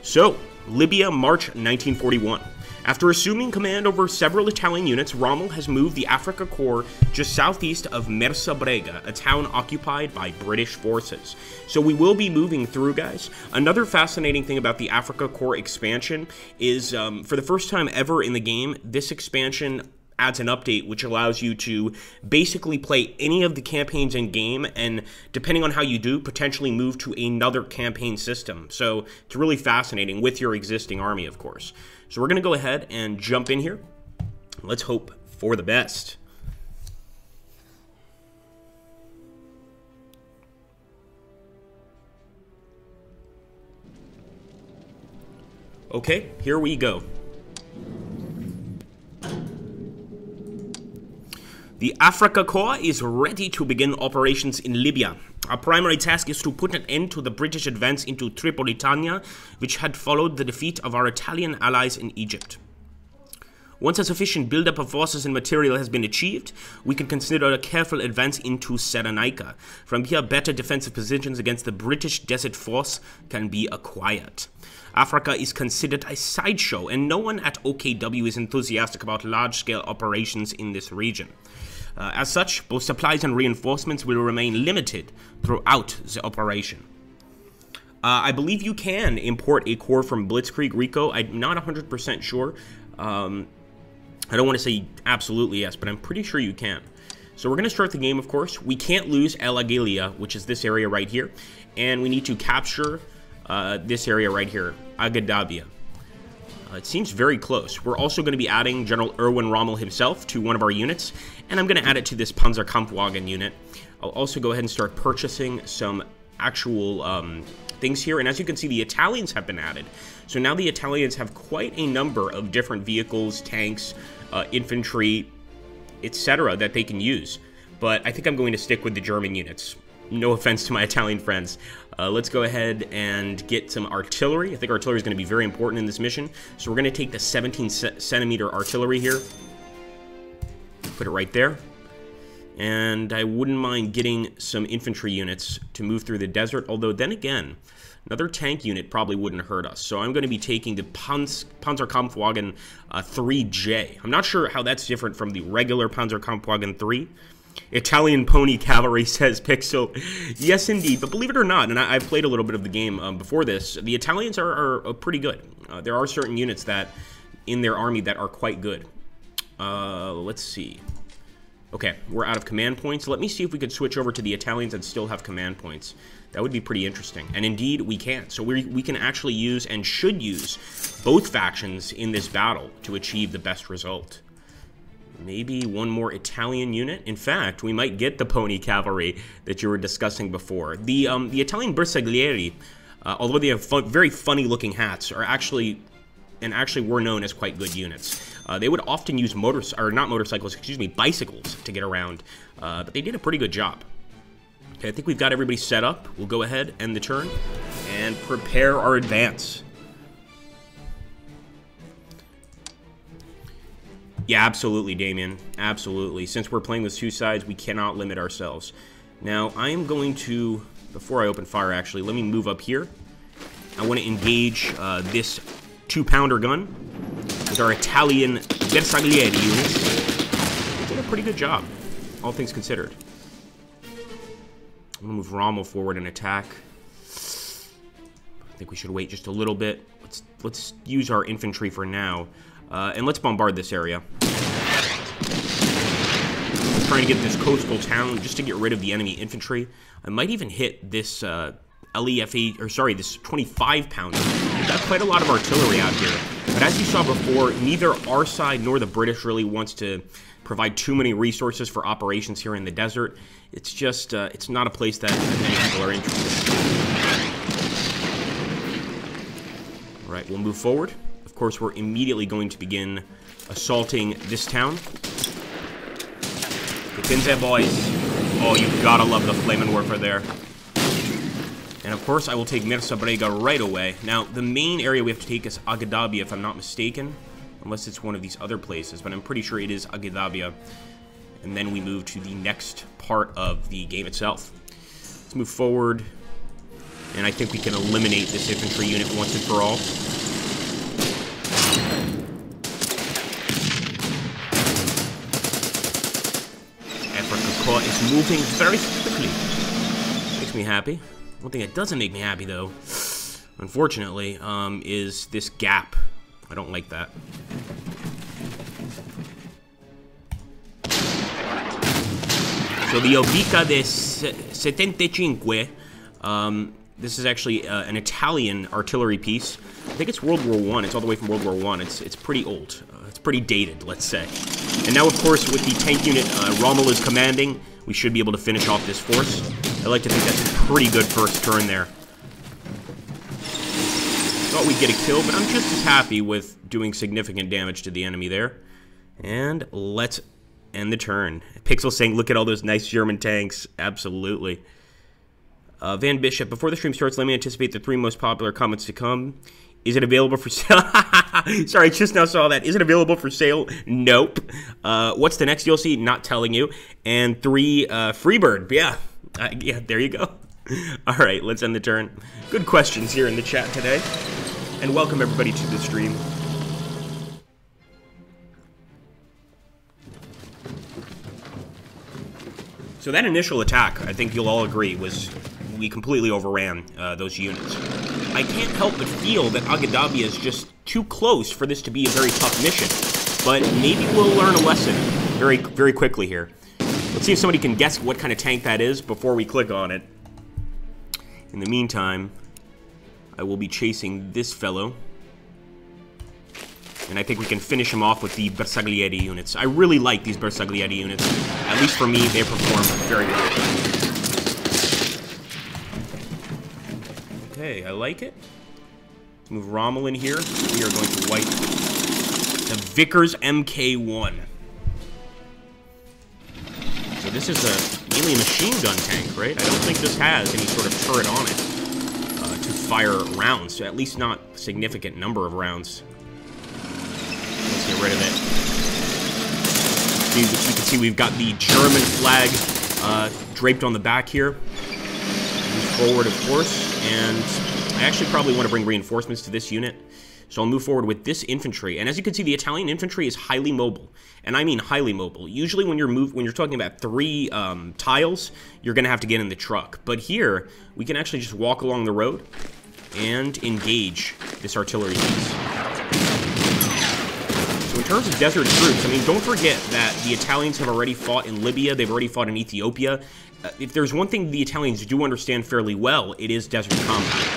So, Libya, March 1941. After assuming command over several Italian units, Rommel has moved the Africa Corps just southeast of Mersa Brega, a town occupied by British forces. So we will be moving through, guys. Another fascinating thing about the Africa Corps expansion is, for the first time ever in the game, this expansion adds an update which allows you to basically play any of the campaigns in game, and depending on how you do, potentially move to another campaign system. So it's really fascinating with your existing army, of course. So we're going to go ahead and jump in here. Let's hope for the best. Okay, here we go. The Africa Corps is ready to begin operations in Libya. Our primary task is to put an end to the British advance into Tripolitania, which had followed the defeat of our Italian allies in Egypt. Once a sufficient buildup of forces and material has been achieved, we can consider a careful advance into Cyrenaica. From here, better defensive positions against the British Desert Force can be acquired. Africa is considered a sideshow, and no one at OKW is enthusiastic about large-scale operations in this region. As such, both supplies and reinforcements will remain limited throughout the operation. I believe you can import a corps from Blitzkrieg Rico. I'm not 100% sure. I don't want to say absolutely yes, but I'm pretty sure you can. So we're going to start the game, of course. We can't lose El Agilia, which is this area right here. And we need to capture this area right here, Agadabia. It seems very close. We're also going to be adding General Erwin Rommel himself to one of our units, and I'm going to add it to this Panzerkampfwagen unit. I'll also go ahead and start purchasing some actual things here, and as you can see, the Italians have been added. So now the Italians have quite a number of different vehicles, tanks, infantry, etc. that they can use. But I think I'm going to stick with the German units. No offense to my Italian friends. Let's go ahead and get some artillery. I think artillery is going to be very important in this mission. So we're going to take the 17-centimeter artillery here. Put it right there. And I wouldn't mind getting some infantry units to move through the desert. Although, then again, another tank unit probably wouldn't hurt us. So I'm going to be taking the Panzerkampfwagen 3J. I'm not sure how that's different from the regular Panzerkampfwagen 3. Italian pony cavalry, says Pixel. Yes, indeed. But believe it or not, and I've played a little bit of the game before this, the Italians are pretty good. There are certain units that in their army that are quite good. Let's see. Okay, we're out of command points. Let me see if we could switch over to the Italians and still have command points. That would be pretty interesting. And indeed, we can. So we can actually use and should use both factions in this battle to achieve the best result. Maybe one more Italian unit. In fact, we might get the pony cavalry that you were discussing before. The Italian bersaglieri, although they have very funny-looking hats, are actually were known as quite good units. They would often use bicycles to get around, but they did a pretty good job. Okay, I think we've got everybody set up. We'll go ahead, end the turn, and prepare our advance. Yeah, absolutely, Damien. Absolutely. Since we're playing with two sides, we cannot limit ourselves. Now, I am going to, before I open fire, actually, let me move up here. I want to engage this 2-pounder gun with our Italian bersaglieri units. They did a pretty good job, all things considered. I'm going to move Rommel forward and attack. I think we should wait just a little bit. Let's use our infantry for now. And let's bombard this area. I'm trying to get this coastal town just to get rid of the enemy infantry. I might even hit this this 25-pounder. We've got quite a lot of artillery out here. But as you saw before, neither our side nor the British really wants to provide too many resources for operations here in the desert. It's just, it's not a place that many people are interested in. All right, we'll move forward. Of course, we're immediately going to begin assaulting this town. Get in there, boys. Oh, you gotta love the flaming warfare there. And of course, I will take Mersa Brega right away. Now, the main area we have to take is Agadabia, if I'm not mistaken. Unless it's one of these other places, but I'm pretty sure it is Agadabia. And then we move to the next part of the game itself. Let's move forward. And I think we can eliminate this infantry unit once and for all. Africa Corps is moving very quickly. Makes me happy. One thing that doesn't make me happy, though, unfortunately, is this gap. I don't like that. So the Obica de 75, this is actually an Italian artillery piece. I think it's World War I. It's all the way from World War I. It's pretty old. It's pretty dated, let's say. And now, of course, with the tank unit Rommel is commanding, we should be able to finish off this force. I like to think that's a pretty good first turn there. Thought we'd get a kill, but I'm just as happy with doing significant damage to the enemy there. And let's end the turn. Pixel saying, look at all those nice German tanks. Absolutely. Van Bishop, before the stream starts, let me anticipate the 3 most popular comments to come. Is it available for sale? Sorry, I just now saw that. Is it available for sale? Nope. What's the next DLC? Not telling you. And 3, Freebird. Yeah. Yeah, there you go. All right, let's end the turn. Good questions here in the chat today. And welcome everybody to the stream. So that initial attack, I think you'll all agree, was we completely overran those units. I can't help but feel that Agadabia is just too close for this to be a very tough mission. But maybe we'll learn a lesson very, very quickly here. Let's see if somebody can guess what kind of tank that is before we click on it. In the meantime, I will be chasing this fellow. And I think we can finish him off with the Bersaglieri units. I really like these Bersaglieri units. At least for me, they perform very well. Okay, I like it. Let's move Rommel in here. We are going to wipe the Vickers MK1. So this is mainly a machine gun tank, right? I don't think this has any sort of turret on it to fire rounds. So at least not a significant number of rounds. Let's get rid of it. You can see we've got the German flag draped on the back here. Move forward, of course, and I actually probably want to bring reinforcements to this unit. So I'll move forward with this infantry. And as you can see, the Italian infantry is highly mobile. And I mean highly mobile. Usually when you're talking about 3 tiles, you're going to have to get in the truck. But here, we can actually just walk along the road and engage this artillery piece. So in terms of desert troops, I mean, don't forget that the Italians have already fought in Libya. They've already fought in Ethiopia. If there's one thing the Italians do understand fairly well, it is desert combat.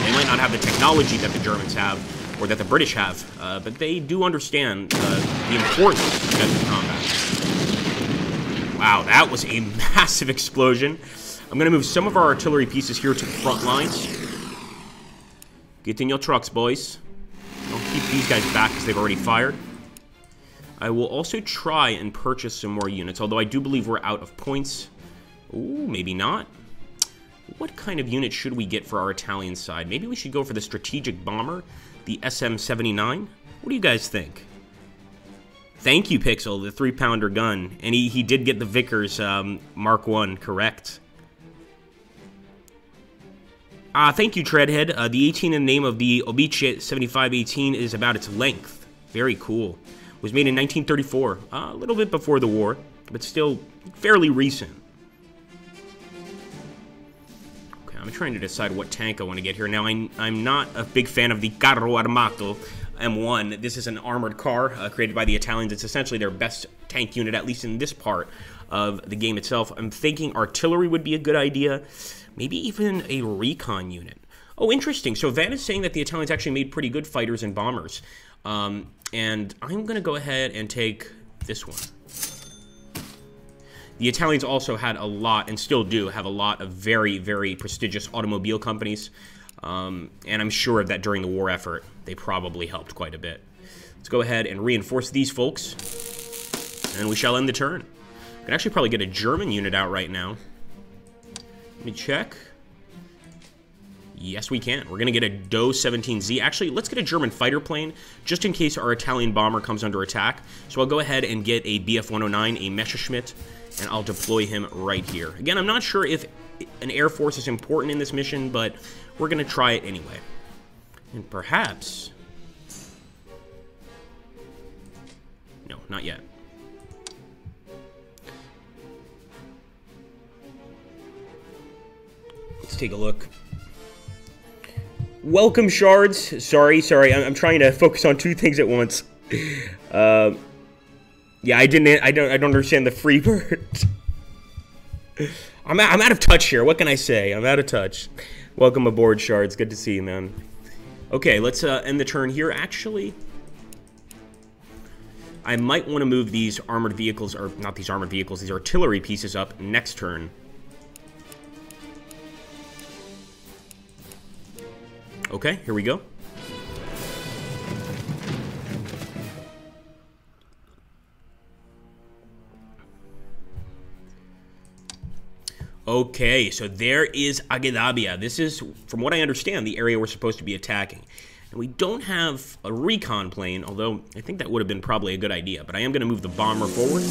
They might not have the technology that the Germans have, or that the British have, but they do understand the importance of desert combat. Wow, that was a massive explosion. I'm going to move some of our artillery pieces here to the front lines. Get in your trucks, boys. Don't keep these guys back because they've already fired. I will also try and purchase some more units, although I do believe we're out of points. Ooh, maybe not. What kind of unit should we get for our Italian side? Maybe we should go for the strategic bomber, the SM-79. What do you guys think? Thank you, Pixel, the 3-pounder gun. And he did get the Vickers Mark I, correct. Thank you, Treadhead. The 18 in the name of the Obice 7518 is about its length. Very cool. Was made in 1934, a little bit before the war, but still fairly recent. Okay, I'm trying to decide what tank I want to get here. Now, I'm not a big fan of the Carro Armato M1. This is an armored car created by the Italians. It's essentially their best tank unit, at least in this part of the game itself. I'm thinking artillery would be a good idea. Maybe even a recon unit. Oh, interesting. So Van is saying that the Italians actually made pretty good fighters and bombers. And I'm going to go ahead and take this one. The Italians also had a lot, and still do, have a lot of very, very prestigious automobile companies. And I'm sure that during the war effort, they probably helped quite a bit. Let's go ahead and reinforce these folks. And we shall end the turn. We can actually probably get a German unit out right now. Let me check. Yes, we can. We're going to get a DO 17Z. Actually, let's get a German fighter plane, just in case our Italian bomber comes under attack. So I'll go ahead and get a Bf 109, a Messerschmitt, and I'll deploy him right here. Again, I'm not sure if an air force is important in this mission, but we're going to try it anyway. And perhaps... No, not yet. Let's take a look. Welcome, shards. Sorry. I'm trying to focus on two things at once. Yeah, I don't understand the free bird. I'm out of touch here. What can I say? I'm out of touch. Welcome aboard, shards. Good to see you, man. Okay, let's end the turn here. Actually, I might want to move these armored vehicles, or not these armored vehicles, these artillery pieces up next turn. Okay, here we go. Okay, so there is Agedabia. This is, from what I understand, the area we're supposed to be attacking. And we don't have a recon plane, although I think that would have been probably a good idea. But I am going to move the bomber forward.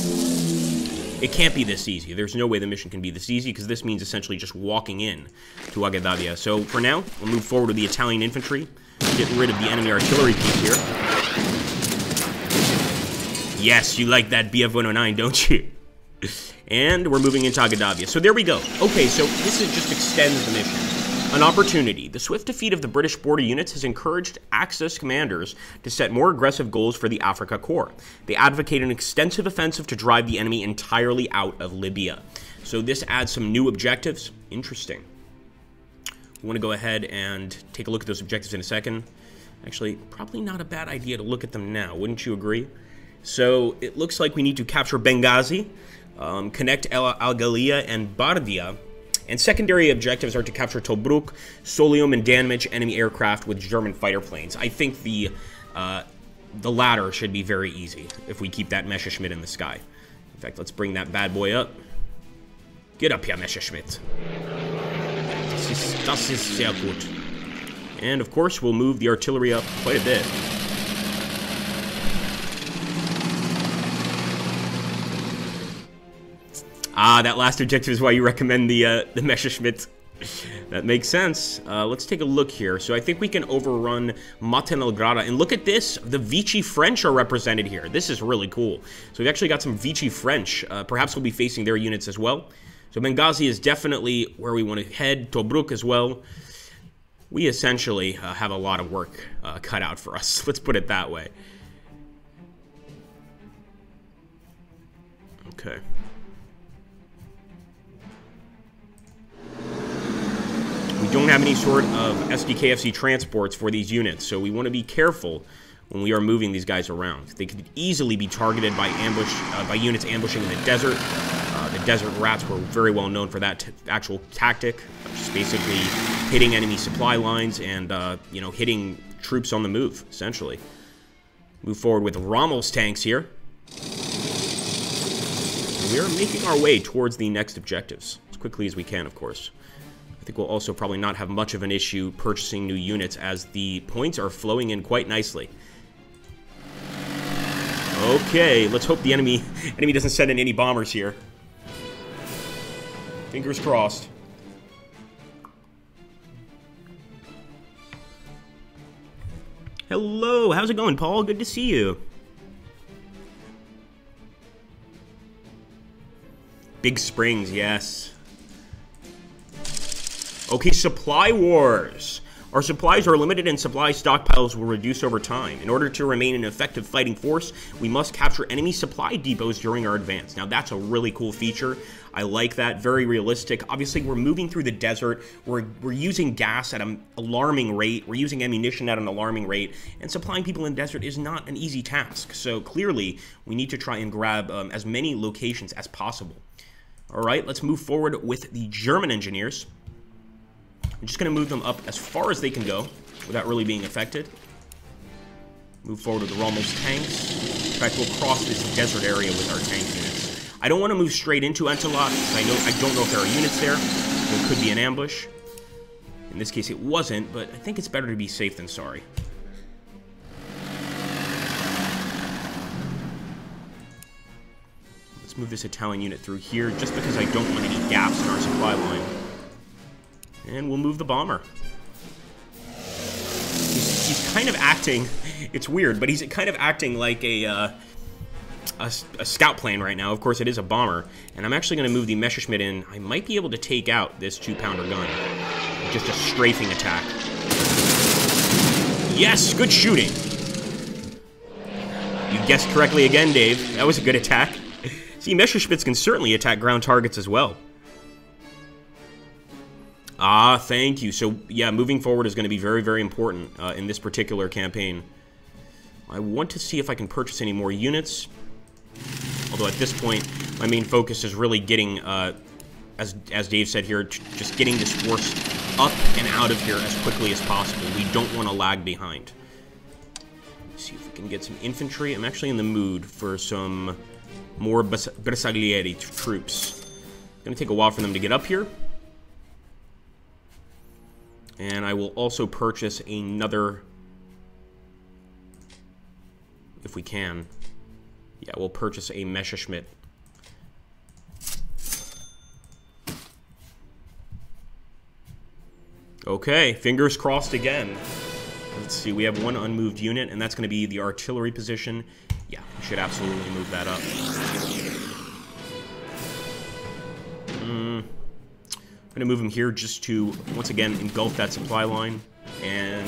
It can't be this easy. There's no way the mission can be this easy, because this means essentially just walking in to Agedabia. So for now, we'll move forward with the Italian infantry, get rid of the enemy artillery piece here. Yes, you like that BF-109, don't you? And we're moving into Agedabia. So there we go. Okay, so this just extends the mission. An opportunity. The swift defeat of the British border units has encouraged Axis commanders to set more aggressive goals for the Africa Corps. They advocate an extensive offensive to drive the enemy entirely out of Libya. So this adds some new objectives. Interesting. We want to go ahead and take a look at those objectives in a second. Actually, probably not a bad idea to look at them now. Wouldn't you agree? So it looks like we need to capture Benghazi, connect Al-Ghalia and Bardia. And secondary objectives are to capture Tobruk, Solium, and damage enemy aircraft with German fighter planes. I think the latter should be very easy if we keep that Messerschmitt in the sky. In fact, let's bring that bad boy up. Get up here, Messerschmitt. Das ist sehr gut. And of course, we'll move the artillery up quite a bit. Ah, that last objective is why you recommend the Messerschmitt. That makes sense. Let's take a look here. So I think we can overrun Matenelgrada. And look at this. The Vichy French are represented here. This is really cool. So we've actually got some Vichy French. Perhaps we'll be facing their units as well. So Benghazi is definitely where we want to head. Tobruk as well. We essentially have a lot of work cut out for us. Let's put it that way. Okay. We don't have any sort of SDKFC transports for these units, so we want to be careful when we are moving these guys around. They could easily be targeted by units ambushing in the desert. The desert rats were very well known for that actual tactic, which is basically hitting enemy supply lines and you know, hitting troops on the move, essentially. Move forward with Rommel's tanks here. And we are making our way towards the next objectives as quickly as we can, of course. I think we'll also probably not have much of an issue purchasing new units as the points are flowing in quite nicely. Okay, let's hope the enemy doesn't send in any bombers here. Fingers crossed. Hello, how's it going, Paul? Good to see you. Big Springs, yes. Okay, supply wars. Our supplies are limited and supply stockpiles will reduce over time. In order to remain an effective fighting force, we must capture enemy supply depots during our advance. Now that's a really cool feature. I like that, very realistic. Obviously, we're moving through the desert. We're using gas at an alarming rate. We're using ammunition at an alarming rate. And supplying people in the desert is not an easy task. So clearly, we need to try and grab as many locations as possible. All right, let's move forward with the German engineers. I'm just going to move them up as far as they can go without really being affected. Move forward with the Rommel's tanks. In fact, we'll cross this desert area with our tank units. I don't want to move straight into Entelat because I don't know if there are units there. There could be an ambush. In this case, it wasn't, but I think it's better to be safe than sorry. Let's move this Italian unit through here just because I don't want any gaps in our supply line. And we'll move the bomber. He's kind of acting, it's weird, but he's kind of acting like a scout plane right now. Of course, it is a bomber. And I'm actually going to move the Messerschmitt in. I might be able to take out this 2-pounder gun. Just a strafing attack. Yes, good shooting. You guessed correctly again, Dave. That was a good attack. See, Messerschmitts can certainly attack ground targets as well. Ah, thank you. So, yeah, moving forward is going to be very, very important in this particular campaign. I want to see if I can purchase any more units. Although at this point, my main focus is really getting, as Dave said here, just getting this force up and out of here as quickly as possible. We don't want to lag behind. Let's see if we can get some infantry. I'm actually in the mood for some more Bersaglieri troops. It's going to take a while for them to get up here. And I will also purchase another, if we can. Yeah, we'll purchase a Messerschmitt. Okay, fingers crossed again. Let's see, we have one unmoved unit, and that's going to be the artillery position. Yeah, we should absolutely move that up. I'm going to move him here just to, once again, engulf that supply line. And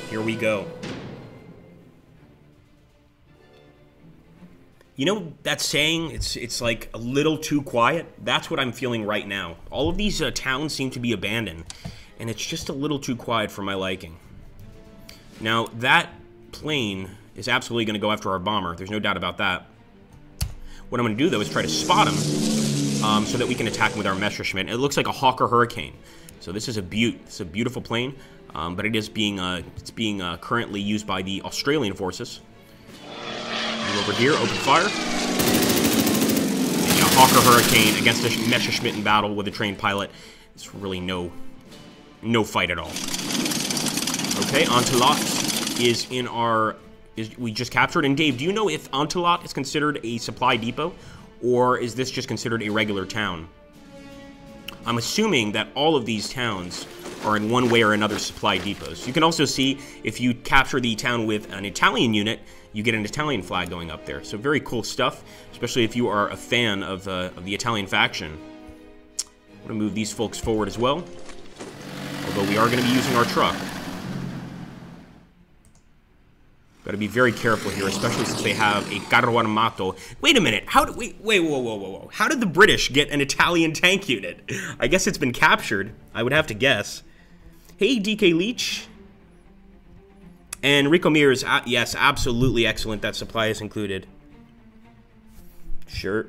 here we go. You know that saying, it's like a little too quiet? That's what I'm feeling right now. All of these towns seem to be abandoned, and it's just a little too quiet for my liking. Now, that plane is absolutely going to go after our bomber. There's no doubt about that. What I'm going to do, though, is try to spot him. So that we can attack him with our Messerschmitt. It looks like a Hawker Hurricane. So this is a It's a beautiful plane, but it is being currently used by the Australian forces. Move over here, open fire. And, Hawker Hurricane against a Messerschmitt in battle with a trained pilot. It's really no fight at all. Okay, Untitled is in our. We just captured. And Dave, do you know if Untitled is considered a supply depot? Or is this just considered a regular town? I'm assuming that all of these towns are in one way or another supply depots. You can also see if you capture the town with an Italian unit, you get an Italian flag going up there. So very cool stuff, especially if you are a fan of the Italian faction. I'm going to move these folks forward as well. Although we are going to be using our truck. Got to be very careful here, especially since they have a carro armato. Wait a minute. Whoa. How did the British get an Italian tank unit? I guess it's been captured. I would have to guess. Hey, DK Leach. And Rico Mears, yes, absolutely excellent. That supply is included. Sure.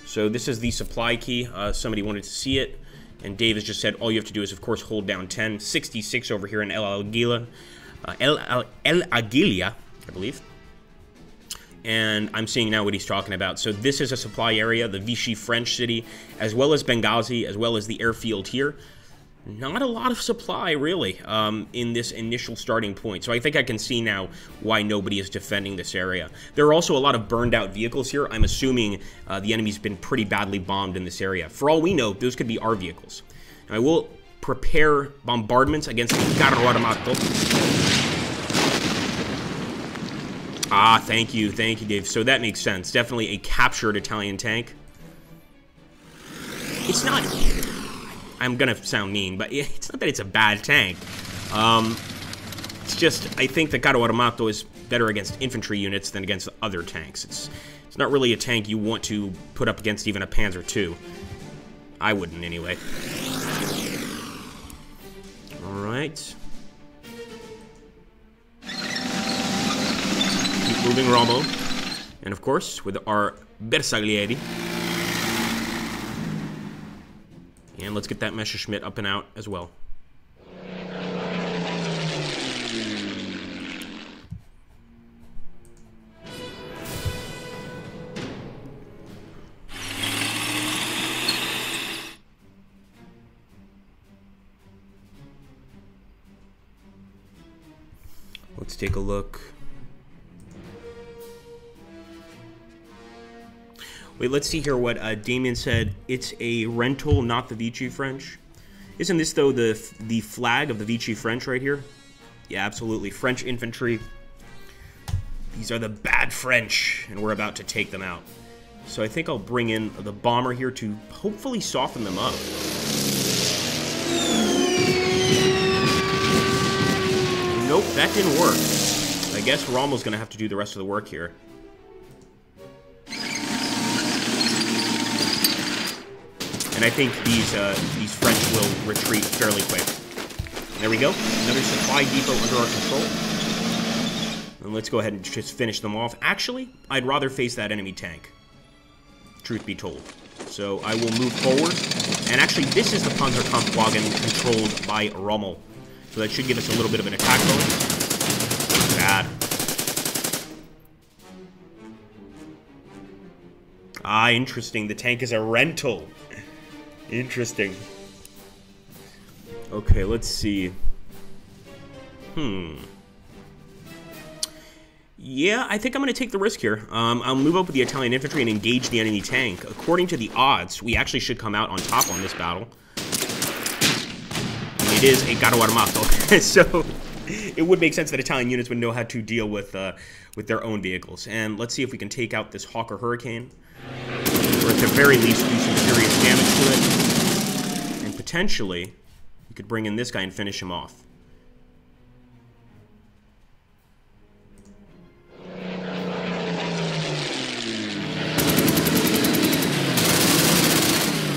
So this is the supply key. Somebody wanted to see it. And Dave has just said all you have to do is, of course, hold down 10. 66 over here in El Aguila. El Aguilia, I believe. And I'm seeing now what he's talking about. So this is a supply area, the Vichy French city, as well as Benghazi, as well as the airfield here. Not a lot of supply, really, in this initial starting point. So I think I can see now why nobody is defending this area. There are also a lot of burned out vehicles here. I'm assuming the enemy's been pretty badly bombed in this area. For all we know, those could be our vehicles. Now, I will prepare bombardments against the carro armato. Ah, thank you, Dave. So that makes sense. Definitely a captured Italian tank. It's not... I'm gonna sound mean, but it's not that it's a bad tank. It's just, I think the carro armato is better against infantry units than against other tanks. It's not really a tank you want to put up against even a Panzer II. I wouldn't, anyway. Alright. Keep moving, Romo. And of course, with our Bersaglieri. And let's get that Messerschmitt up and out as well. Let's take a look. Wait, let's see here what Damien said. It's a rental, not the Vichy French. Isn't this, though, the flag of the Vichy French right here? Yeah, absolutely. French infantry. These are the bad French, and we're about to take them out. So I think I'll bring in the bomber here to hopefully soften them up. Nope, that didn't work. I guess Rommel's going to have to do the rest of the work here. And I think these French will retreat fairly quick. There we go. Another supply depot under our control. And let's go ahead and just finish them off. Actually, I'd rather face that enemy tank, truth be told. So I will move forward. And actually, this is the Panzerkampfwagen controlled by Rommel. So that should give us a little bit of an attack bonus. Bad. Ah, interesting. The tank is a rental. Interesting. Okay, let's see. Yeah, I think I'm going to take the risk here. I'll move up with the Italian infantry and engage the enemy tank. According to the odds, we actually should come out on top on this battle. It is a carro armato, so it would make sense that Italian units would know how to deal with their own vehicles. And let's see if we can take out this Hawker Hurricane, or at the very least do some serious damage to it. And potentially, we could bring in this guy and finish him off.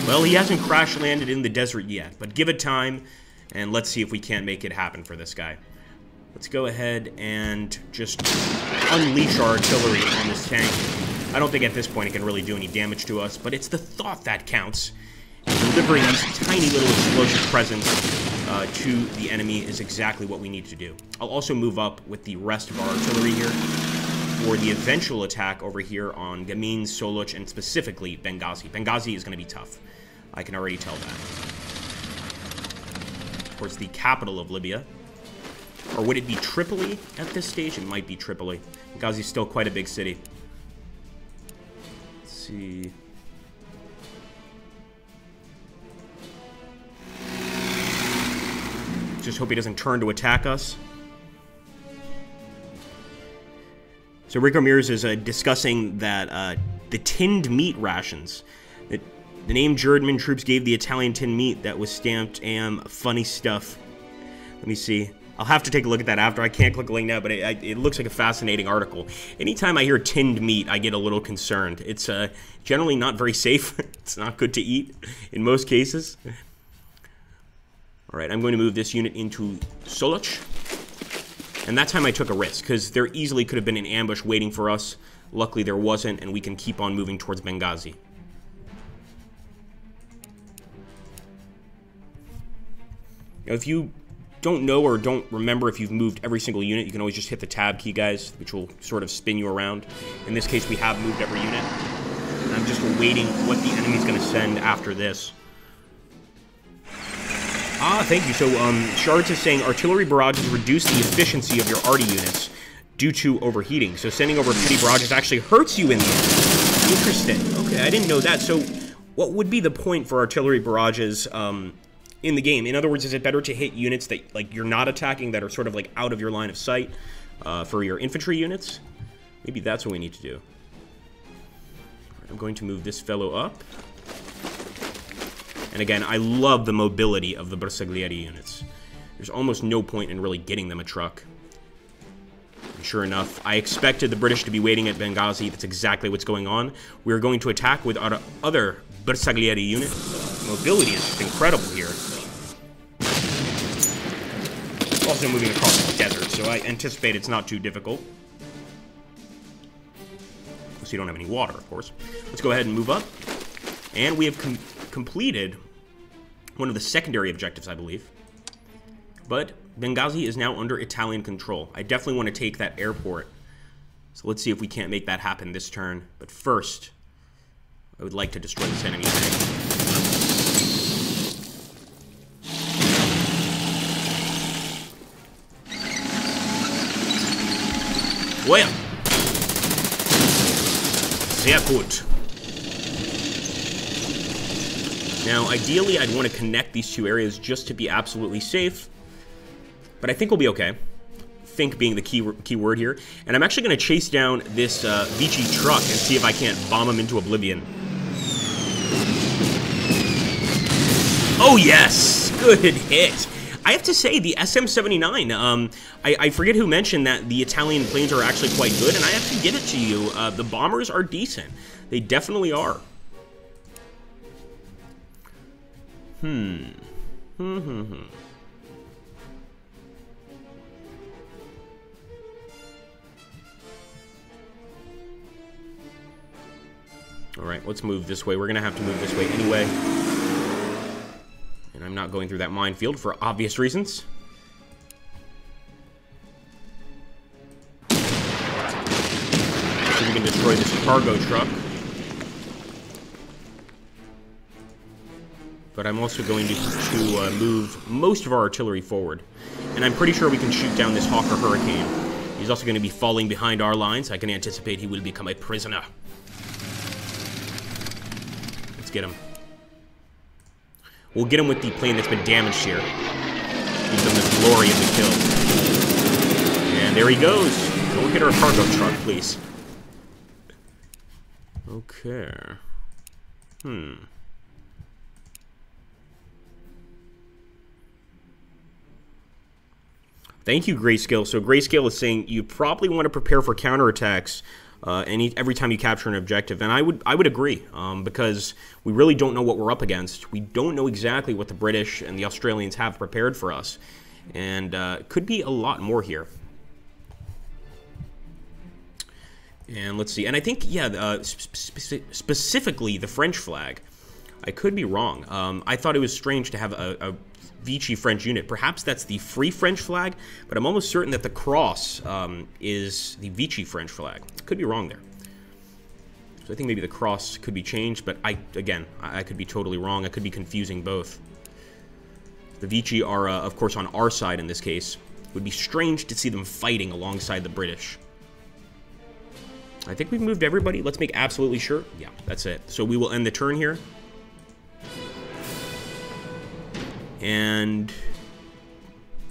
Well, he hasn't crash landed in the desert yet, but give it time, and let's see if we can't make it happen for this guy. Let's go ahead and just unleash our artillery on this tank. I don't think at this point it can really do any damage to us, but it's the thought that counts. And delivering these tiny little explosive presents to the enemy is exactly what we need to do. I'll also move up with the rest of our artillery here for the eventual attack over here on Gamin, Soluch, and specifically Benghazi. Benghazi is going to be tough. I can already tell that. Of course, the capital of Libya. Or would it be Tripoli at this stage? It might be Tripoli. Benghazi is still quite a big city. Let's see. Just hope he doesn't turn to attack us. So Rick Ramirez is discussing that the tinned meat rations. The name German troops gave the Italian tinned meat that was stamped AM. Funny stuff. Let me see. I'll have to take a look at that after. I can't click a link now, but it looks like a fascinating article. Anytime I hear tinned meat, I get a little concerned. It's generally not very safe. It's not good to eat in most cases. All right, I'm going to move this unit into Soluch. And that time I took a risk, because there easily could have been an ambush waiting for us. Luckily there wasn't, and we can keep on moving towards Benghazi. Now, if you don't know or don't remember if you've moved every single unit, you can always just hit the tab key, guys, which will sort of spin you around. In this case, we have moved every unit. And I'm just awaiting what the enemy's going to send after this. Ah, thank you. So, Shards is saying artillery barrages reduce the efficiency of your arty units due to overheating. So sending over petty barrages actually hurts you in the end. Interesting. Okay, I didn't know that. So what would be the point for artillery barrages in the game? In other words, is it better to hit units that like you're not attacking, that are sort of like out of your line of sight for your infantry units? Maybe that's what we need to do. I'm going to move this fellow up. And again, I love the mobility of the Bersaglieri units. There's almost no point in really getting them a truck. And sure enough, I expected the British to be waiting at Benghazi. That's exactly what's going on. We're going to attack with our other Bersaglieri unit. Mobility is just incredible here. Also moving across the desert, so I anticipate it's not too difficult. So you don't have any water, of course. Let's go ahead and move up. And we have completed one of the secondary objectives, I believe. But Benghazi is now under Italian control. I definitely want to take that airport. So let's see if we can't make that happen this turn. But first, I would like to destroy this enemy tank. Well, sehr gut. Now, ideally, I'd want to connect these two areas just to be absolutely safe, but I think we'll be okay. Think being the key word here. And I'm actually going to chase down this Vichy truck and see if I can't bomb him into oblivion. Oh, yes! Good hit! I have to say, the SM-79, I forget who mentioned that the Italian planes are actually quite good, and I have to give it to you. The bombers are decent. They definitely are. Alright, let's move this way. We're going to have to move this way anyway. And I'm not going through that minefield for obvious reasons. So we can destroy this cargo truck. But I'm also going to move most of our artillery forward. And I'm pretty sure we can shoot down this Hawker Hurricane. He's also going to be falling behind our lines. I can anticipate he will become a prisoner. Let's get him. We'll get him with the plane that's been damaged here. Give them the glory of the kill. And there he goes. Don't hit our cargo truck, please. Okay. Thank you, Grayscale. So Grayscale is saying you probably want to prepare for counterattacks every time you capture an objective, and I would agree, because we really don't know what we're up against. We don't know exactly what the British and the Australians have prepared for us, and could be a lot more here. And let's see, and I think, yeah, specifically the French flag. I could be wrong. I thought it was strange to have a Vichy French unit. Perhaps that's the Free French flag, but I'm almost certain that the cross is the Vichy French flag. Could be wrong there. So I think maybe the cross could be changed, but I could be totally wrong. I could be confusing both. The Vichy are, of course, on our side in this case. It would be strange to see them fighting alongside the British. I think we've moved everybody. Let's make absolutely sure. Yeah, that's it. So we will end the turn here. And,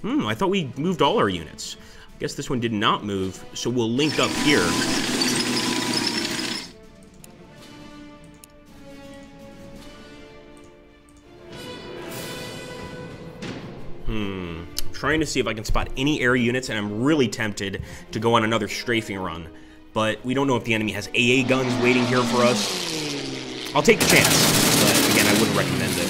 I thought we moved all our units. I guess this one did not move, so we'll link up here. Trying to see if I can spot any air units, and I'm really tempted to go on another strafing run. But we don't know if the enemy has AA guns waiting here for us. I'll take the chance, but again, I wouldn't recommend it.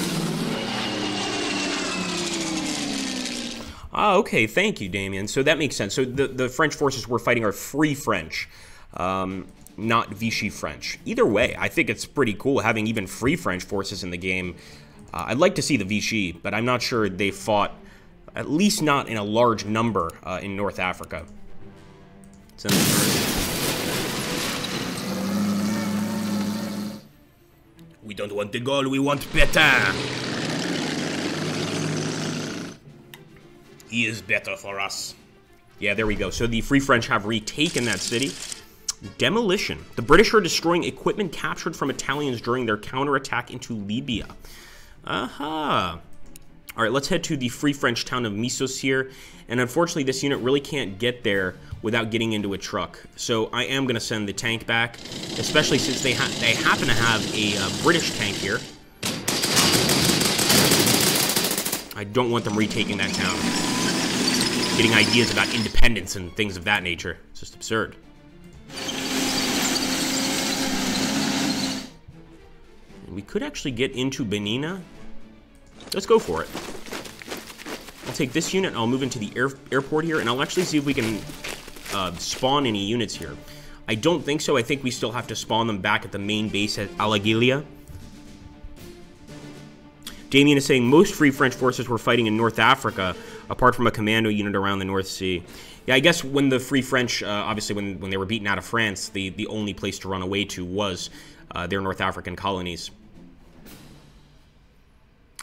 Ah, okay, thank you, Damien. So that makes sense. So the French forces we're fighting are Free French, not Vichy French. Either way, I think it's pretty cool having even Free French forces in the game. I'd like to see the Vichy, but I'm not sure they fought, at least not in a large number, in North Africa. We don't want the goal, we want better. He is better for us. Yeah, there we go. So the Free French have retaken that city. Demolition. The British are destroying equipment captured from Italians during their counterattack into Libya. Aha. All right, let's head to the Free French town of Missos here. And unfortunately, this unit really can't get there without getting into a truck. So I am going to send the tank back, especially since they happen to have a British tank here. I don't want them retaking that town. Getting ideas about independence and things of that nature. It's just absurd. And we could actually get into Benina. Let's go for it. I'll take this unit and I'll move into the airport here, and I'll actually see if we can spawn any units here. I don't think so. I think we still have to spawn them back at the main base at Alagilia. Damien is saying most Free French forces were fighting in North Africa, apart from a commando unit around the North Sea. Yeah, I guess when the Free French, obviously when they were beaten out of France, the only place to run away to was their North African colonies.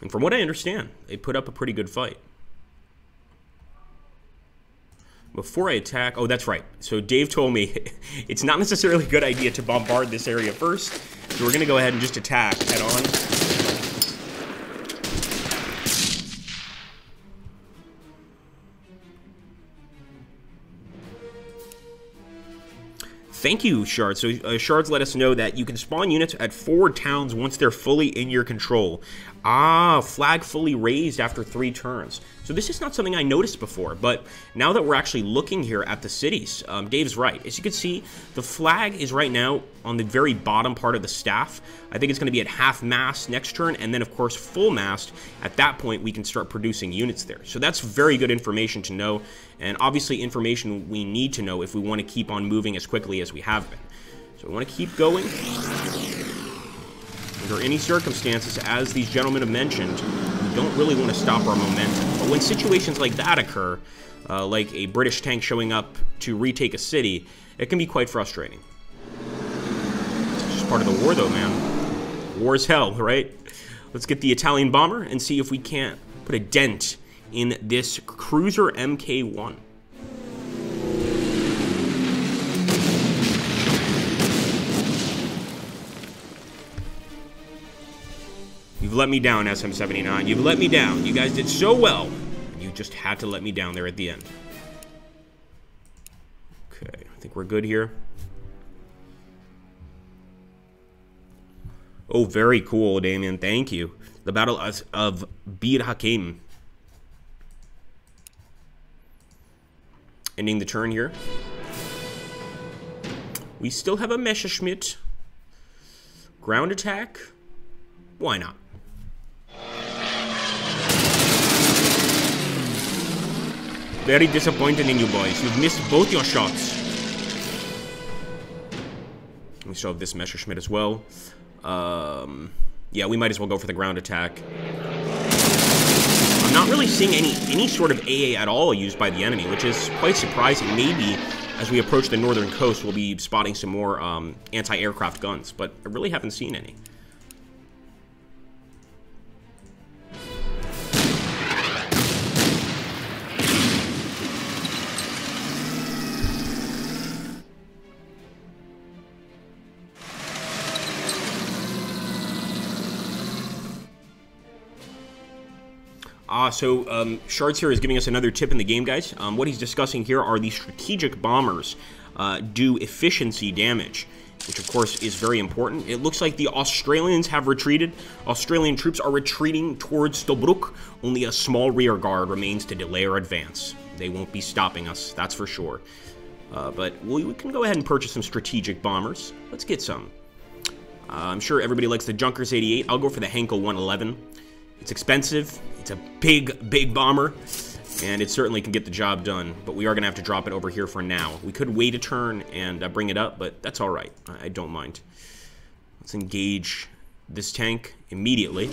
And from what I understand, they put up a pretty good fight. Before I attack... Oh, that's right. So Dave told me it's not necessarily a good idea to bombard this area first. So we're going to go ahead and just attack head on. Thank you, Shards. So Shards let us know that you can spawn units at 4 towns once they're fully in your control. Ah, flag fully raised after 3 turns. So this is not something I noticed before, but now that we're actually looking here at the cities, Dave's right. As you can see, the flag is right now on the very bottom part of the staff. I think it's going to be at half mast next turn, and then of course full mast. At that point, we can start producing units there. So that's very good information to know, and obviously information we need to know if we want to keep on moving as quickly as we have been. So we want to keep going. Under any circumstances, as these gentlemen have mentioned, we don't really want to stop our momentum. But when situations like that occur, like a British tank showing up to retake a city, it can be quite frustrating. It's just part of the war, though, man. War is hell, right? Let's get the Italian bomber and see if we can't put a dent in this cruiser MK1. You've let me down, SM79. You've let me down. You guys did so well. You just had to let me down there at the end. Okay, I think we're good here. Oh, very cool, Damien. Thank you. The Battle of Bir Hakeim. Ending the turn here. We still have a Messerschmitt. Ground attack? Why not? Very disappointed in you boys. You've missed both your shots. We still have this Messerschmitt as well. Yeah, we might as well go for the ground attack. I'm not really seeing any sort of AA at all used by the enemy, which is quite surprising. Maybe as we approach the northern coast, we'll be spotting some more anti-aircraft guns, but I really haven't seen any. Shards here is giving us another tip in the game, guys. What he's discussing here are the strategic bombers do efficiency damage, which of course is very important. It looks like the Australians have retreated. Australian troops are retreating towards Tobruk. Only a small rear guard remains to delay our advance. They won't be stopping us, that's for sure. But we can go ahead and purchase some strategic bombers. Let's get some. I'm sure everybody likes the Junkers 88. I'll go for the Henkel 111. It's expensive, it's a big bomber, and it certainly can get the job done, but we are going to have to drop it over here for now. We could wait a turn and bring it up, but that's alright. I don't mind. Let's engage this tank immediately.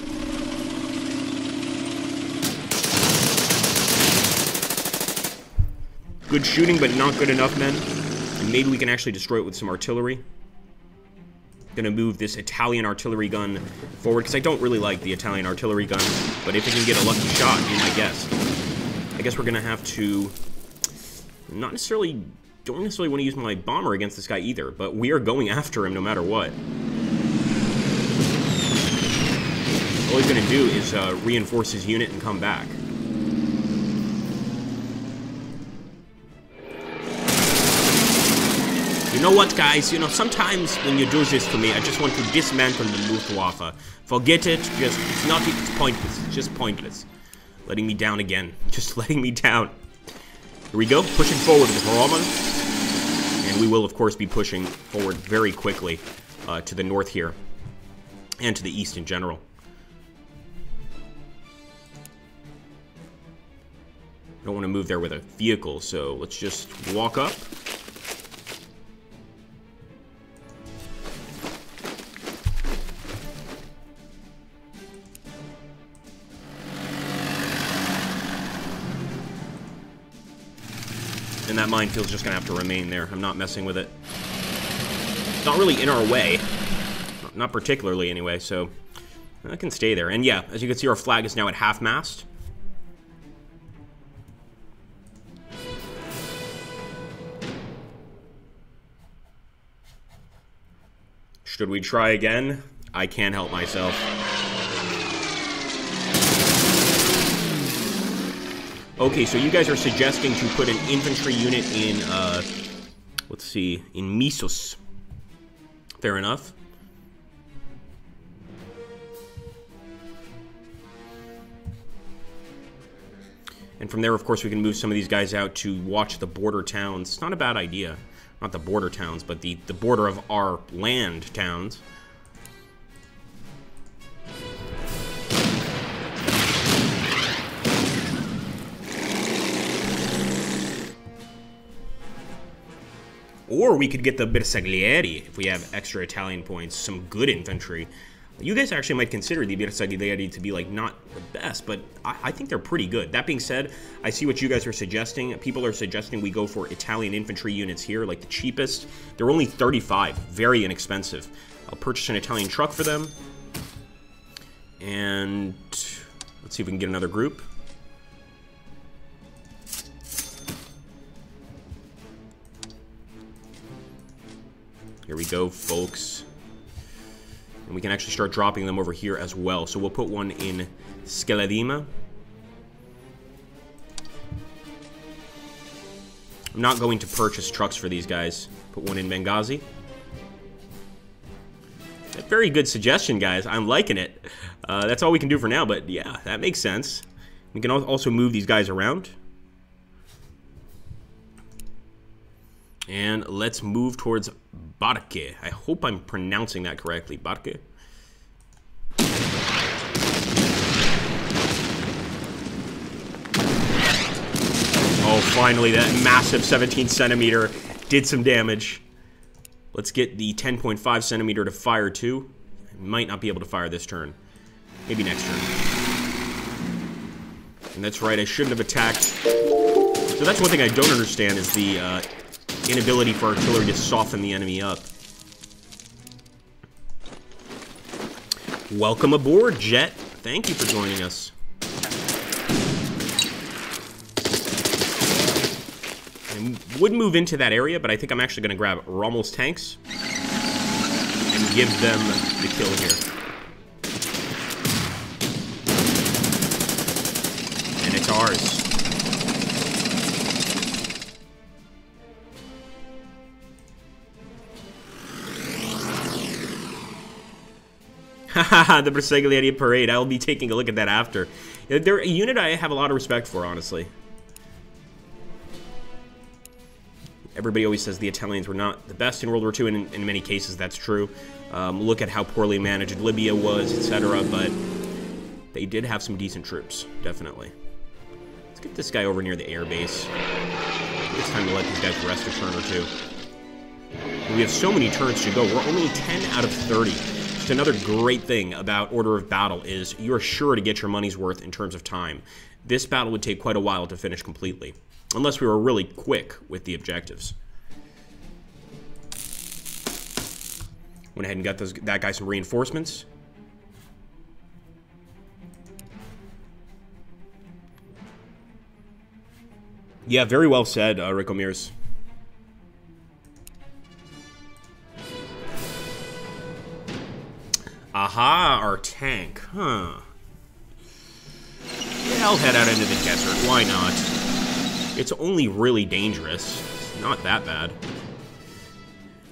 Good shooting, but not good enough, men. And maybe we can actually destroy it with some artillery. Gonna move this Italian artillery gun forward, because I don't really like the Italian artillery gun, but if it can get a lucky shot, be my guess. I guess we're gonna have to don't necessarily want to use my bomber against this guy either, but we are going after him no matter what. All he's gonna do is reinforce his unit and come back. You know what, guys? You know, sometimes when you do this to me, I just want to dismantle the Luftwaffe. Forget it. It's pointless. It's just pointless. Letting me down again. Just letting me down. Here we go. Pushing forward with Roman. And we will, of course, be pushing forward very quickly to the north here. And to the east in general. I don't want to move there with a vehicle, so let's just walk up. And that minefield's just gonna have to remain there. I'm not messing with it. It's not really in our way. Not particularly, anyway, so I can stay there. And yeah, as you can see, our flag is now at half-mast. Should we try again? I can't help myself. Okay, so you guys are suggesting to put an infantry unit in Let's see, in Misos. Fair enough. And from there, of course, we can move some of these guys out to watch the border towns. It's not a bad idea. Not the border towns, but the border of our land towns. Or we could get the Bersaglieri if we have extra Italian points, some good infantry. You guys actually might consider the Bersaglieri to be, like, not the best, but I think they're pretty good. That being said, I see what you guys are suggesting. People are suggesting we go for Italian infantry units here, like the cheapest. They're only 35, very inexpensive. I'll purchase an Italian truck for them. And let's see if we can get another group. Here we go, folks. And we can actually start dropping them over here as well. So we'll put one in Skeladima. I'm not going to purchase trucks for these guys. Put one in Benghazi. A very good suggestion, guys. I'm liking it. That's all we can do for now, but yeah, that makes sense. We can also move these guys around. And let's move towards Barque. I hope I'm pronouncing that correctly. Barque. Oh, finally, that massive 17 centimeter did some damage. Let's get the 10.5 centimeter to fire too. I might not be able to fire this turn. Maybe next turn. And that's right, I shouldn't have attacked. So that's one thing I don't understand is the inability for artillery to soften the enemy up. Welcome aboard, Jet. Thank you for joining us. I would move into that area, but I think I'm actually going to grab Rommel's tanks and give them the kill here. And it's ours. Haha, the Bersaglieri Parade. I'll be taking a look at that after. They're a unit I have a lot of respect for, honestly. Everybody always says the Italians were not the best in World War II, and in many cases that's true. Look at how poorly managed Libya was, etc., but they did have some decent troops, definitely. Let's get this guy over near the air base. It's time to let these guys rest a turn or two. We have so many turns to go. We're only 10 out of 30. Just another great thing about Order of Battle is you're sure to get your money's worth in terms of time. This battle would take quite a while to finish completely, unless we were really quick with the objectives. Went ahead and got that guy some reinforcements. Yeah, very well said, Rico Mears. Aha, our tank, huh? Yeah, I'll head out into the desert, why not? It's only really dangerous. It's not that bad.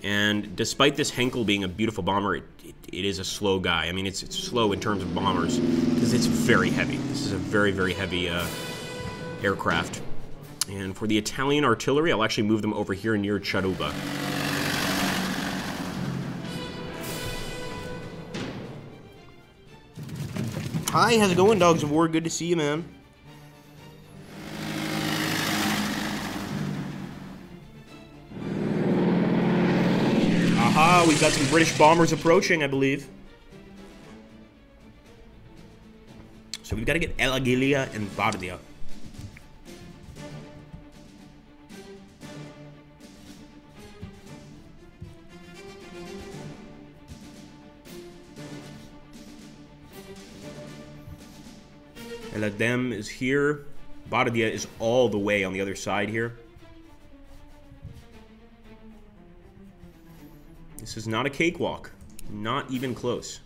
And despite this Henkel being a beautiful bomber, it is a slow guy. I mean, it's slow in terms of bombers, because it's very heavy. This is a very, very heavy aircraft. And for the Italian artillery, I'll actually move them over here near Charuba. Hi, how's it going, Dogs of War? Good to see you, man. Aha, we've got some British bombers approaching, I believe. So we've got to get El Aguilia and Bardia. El Adem is here. Bardia is all the way on the other side here. This is not a cakewalk. Not even close.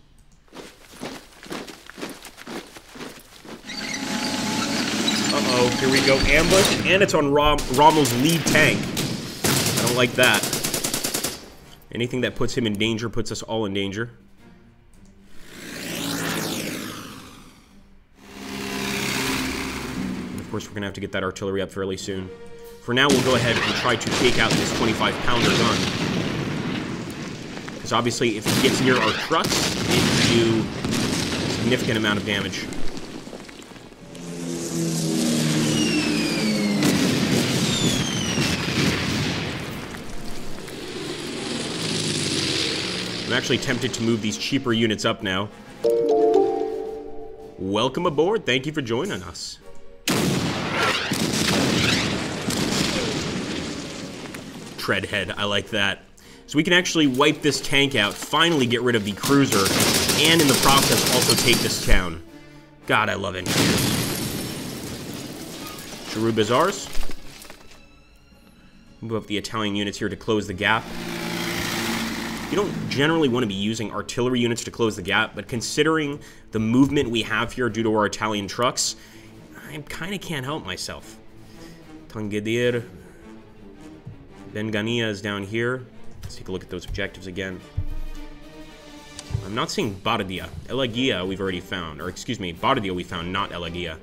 Uh-oh, here we go. Ambush, and it's on Rommel's lead tank. I don't don't like that. Anything that puts him in danger puts us all in danger. And of course, we're going to have to get that artillery up fairly soon. For now, we'll go ahead and try to take out this 25-pounder gun. Because obviously, if it gets near our trucks, it can do a significant amount of damage. I'm actually tempted to move these cheaper units up now. Welcome aboard. Thank you for joining us. Treadhead, I like that. So we can actually wipe this tank out, finally get rid of the cruiser, and in the process also take this town. God, I love engineers. Giroux Bazaars. Move up the Italian units here to close the gap. You don't generally want to be using artillery units to close the gap, but considering the movement we have here due to our Italian trucks, I kind of can't help myself. Tangadir. Bengania is down here. Let's take a look at those objectives again. I'm not seeing Bardia. Elagia we've already found. Or excuse me, Bardia we found, not Elagia.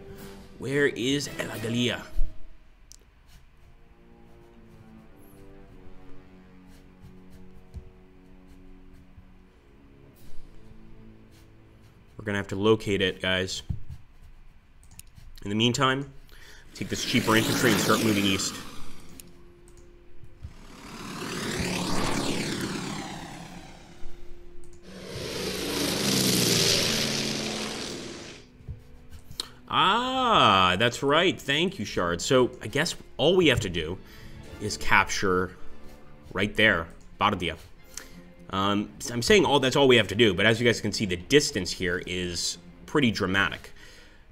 Where is Elagia? We're going to have to locate it, guys. In the meantime, take this cheaper infantry and start moving east. Ah, that's right. Thank you, Shard. So, I guess all we have to do is capture right there, Bardia. I'm saying that's all we have to do, but as you guys can see, the distance here is pretty dramatic.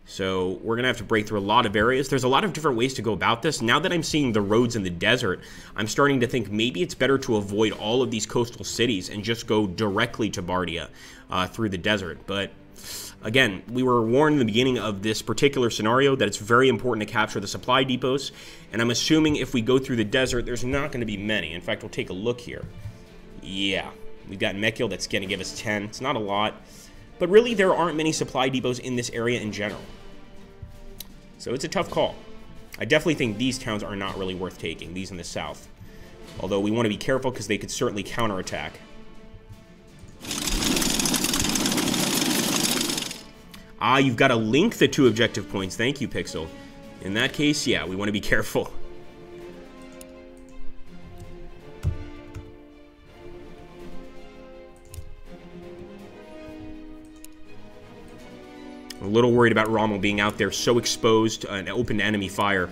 So we're going to have to break through a lot of areas. There's a lot of different ways to go about this. Now that I'm seeing the roads in the desert, I'm starting to think maybe it's better to avoid all of these coastal cities and just go directly to Bardia through the desert. But again, we were warned in the beginning of this particular scenario that it's very important to capture the supply depots. And I'm assuming if we go through the desert, there's not going to be many. In fact, we'll take a look here. Yeah. We've got Mekil that's going to give us 10. It's not a lot. But really, there aren't many supply depots in this area in general. So it's a tough call. I definitely think these towns are not really worth taking, these in the south. Although we want to be careful because they could certainly counterattack. Ah, you've got to link the two objective points. Thank you, Pixel. In that case, yeah, we want to be careful. I'm a little worried about Rommel being out there so exposed and open to enemy fire.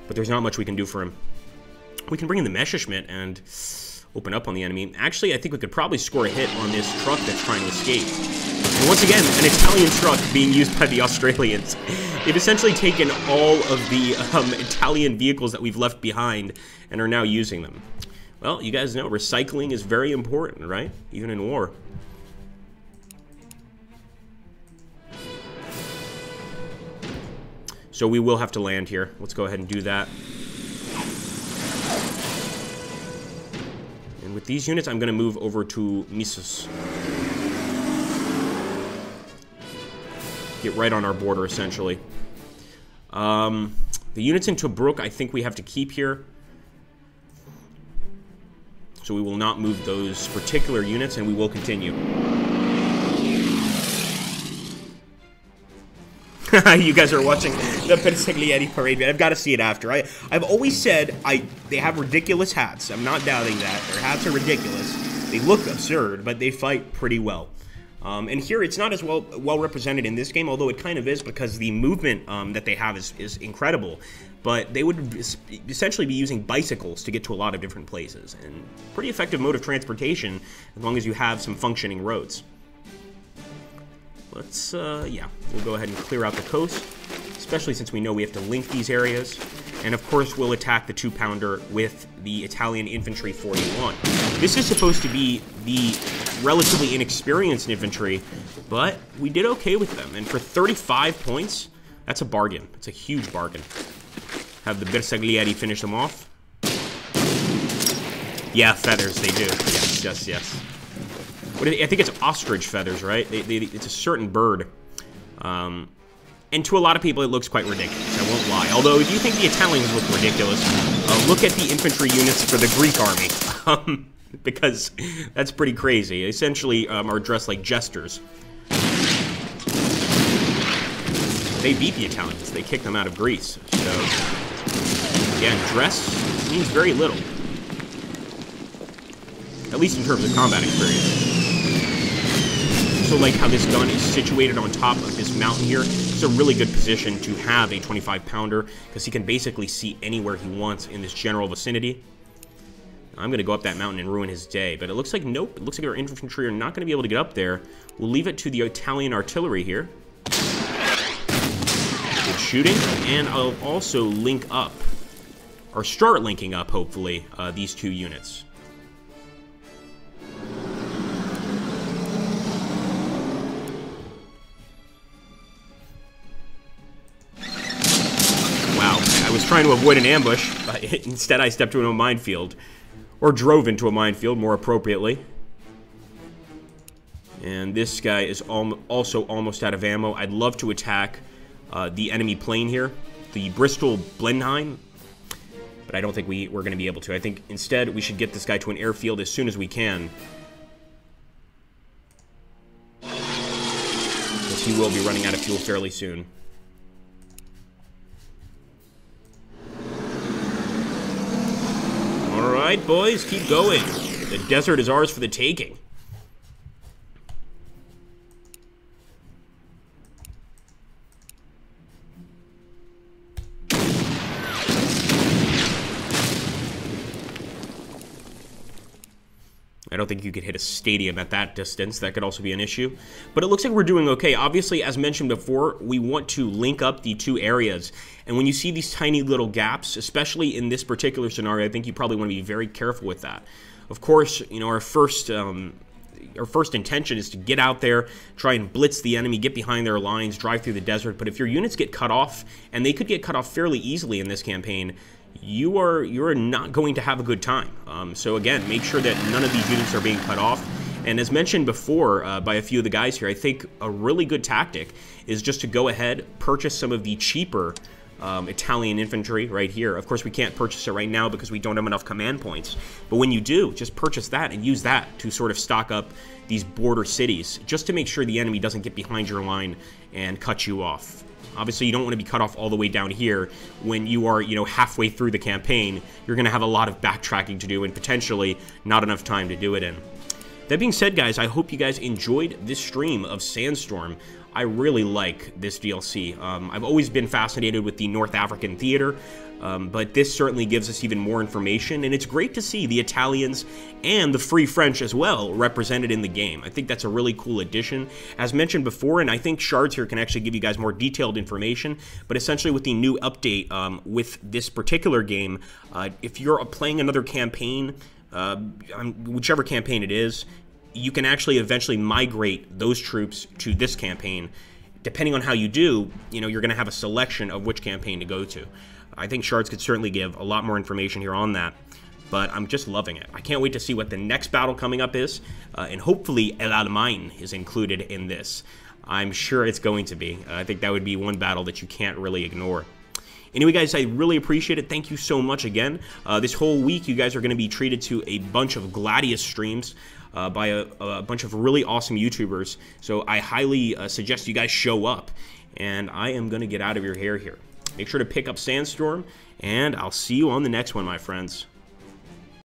But there's not much we can do for him. We can bring in the Messerschmitt and open up on the enemy. Actually, I think we could probably score a hit on this truck that's trying to escape. And once again, an Italian truck being used by the Australians. They've essentially taken all of the Italian vehicles that we've left behind and are now using them. Well, you guys know recycling is very important, right? Even in war. So we will have to land here. Let's go ahead and do that. And with these units, I'm going to move over to Misus. Get right on our border, essentially. The units in Tobruk, I think we have to keep here. So we will not move those particular units, and we will continue. You guys are watching the Perseglieri parade. I've got to see it after. I've always said they have ridiculous hats. I'm not doubting that. Their hats are ridiculous. They look absurd, but they fight pretty well. And here, it's not as well represented in this game, although it kind of is because the movement that they have is incredible. But they would essentially be using bicycles to get to a lot of different places. And pretty effective mode of transportation as long as you have some functioning roads. Let's, yeah, we'll go ahead and clear out the coast, especially since we know we have to link these areas. And of course, we'll attack the 2-pounder with the Italian Infantry 41. This is supposed to be the relatively inexperienced infantry, but we did okay with them. And for 35 points, that's a bargain. It's a huge bargain. Have the Bersaglieri finish them off. Yeah, feathers, they do. Yes, yes, yes. I think it's ostrich feathers, right? It's a certain bird. And to a lot of people, it looks quite ridiculous, I won't lie. Although, if you think the Italians look ridiculous, look at the infantry units for the Greek army. Because that's pretty crazy. Essentially, are dressed like jesters. They beat the Italians. They kicked them out of Greece. So, again, dress means very little. At least in terms of combat experience. So like how this gun is situated on top of this mountain here, it's a really good position to have a 25-pounder because he can basically see anywhere he wants in this general vicinity. I'm going to go up that mountain and ruin his day, but it looks like, nope, it looks like our infantry are not going to be able to get up there. We'll leave it to the Italian artillery here. Good shooting, and I'll also link up, or start linking up, hopefully, these two units. I was trying to avoid an ambush, but instead I stepped into a minefield. Or drove into a minefield, more appropriately. And this guy is also almost out of ammo. I'd love to attack the enemy plane here. The Bristol Blenheim. But I don't think we're going to be able to. I think instead we should get this guy to an airfield as soon as we can. Because he will be running out of fuel fairly soon. Alright, boys, keep going. The desert is ours for the taking. I don't think you could hit a stadium at that distance. That could also be an issue. But it looks like we're doing okay. Obviously, as mentioned before, we want to link up the two areas. And when you see these tiny little gaps, especially in this particular scenario, I think you probably want to be very careful with that. Of course, you know, our first intention is to get out there, try and blitz the enemy, get behind their lines, drive through the desert. But if your units get cut off, and they could get cut off fairly easily in this campaign, you're not going to have a good time. So again, make sure that none of these units are being cut off. And as mentioned before by a few of the guys here, I think a really good tactic is just to go ahead, purchase some of the cheaper Italian infantry right here. Of course, we can't purchase it right now because we don't have enough command points. But when you do, just purchase that and use that to sort of stock up these border cities, just to make sure the enemy doesn't get behind your line and cut you off. Obviously, you don't want to be cut off all the way down here when you are, you know, halfway through the campaign. You're going to have a lot of backtracking to do and potentially not enough time to do it in. That being said, guys, I hope you guys enjoyed this stream of Sandstorm. I really like this DLC. I've always been fascinated with the North African theater, but this certainly gives us even more information, and it's great to see the Italians and the Free French as well represented in the game. I think that's a really cool addition. As mentioned before, and I think Shards here can actually give you guys more detailed information, but essentially with the new update with this particular game, if you're playing another campaign, whichever campaign it is, you can actually eventually migrate those troops to this campaign. Depending on how you do, you know, you're going to have a selection of which campaign to go to. I think Shards could certainly give a lot more information here on that, but I'm just loving it. I can't wait to see what the next battle coming up is, and hopefully El Alamein is included in this. I'm sure it's going to be. I think that would be one battle that you can't really ignore. Anyway, guys, I really appreciate it. Thank you so much again. This whole week, you guys are going to be treated to a bunch of Gladius streams by a bunch of really awesome YouTubers. So I highly suggest you guys show up. And I am going to get out of your hair here. Make sure to pick up Sandstorm, and I'll see you on the next one, my friends.